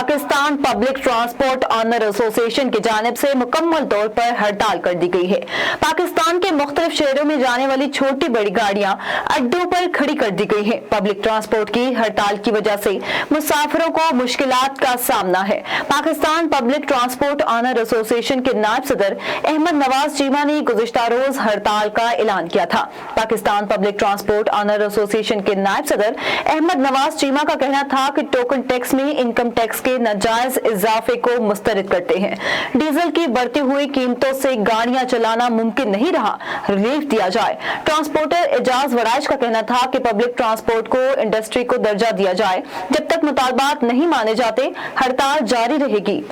Pakistan public transport owner association की जानिब से मुकम्मल तौर पर हड़ताल कर दी गई है। पाकिस्तान के मुख्तलिफ शहरों में जाने वाली छोटी बड़ी गाड़ियां अड्डों पर खड़ी कर दी गई है। पब्लिक ट्रांसपोर्ट की हड़ताल की वजह से मुसाफिरों को मुश्किलात का सामना है। Pakistan public transport owner association के नायब सदर अहमद नवाज चीमा ने गुज़िश्ता रोज हड़ताल का ऐलान किया था। Pakistan public transport owner association के नायब सदर अहमद नवाज चीमा का कहना था कि टोकन टैक्स में इनकम टैक्स के नाजायज इजाफे को मुस्तरद करते हैं। डीजल की बढ़ती हुई कीमतों से गाड़ियां चलाना मुमकिन नहीं रहा, रिलीफ दिया जाए। ट्रांसपोर्टर एजाज वराइश का कहना था कि पब्लिक ट्रांसपोर्ट को इंडस्ट्री को दर्जा दिया जाए। जब तक मुतालबात नहीं माने जाते हड़ताल जारी रहेगी।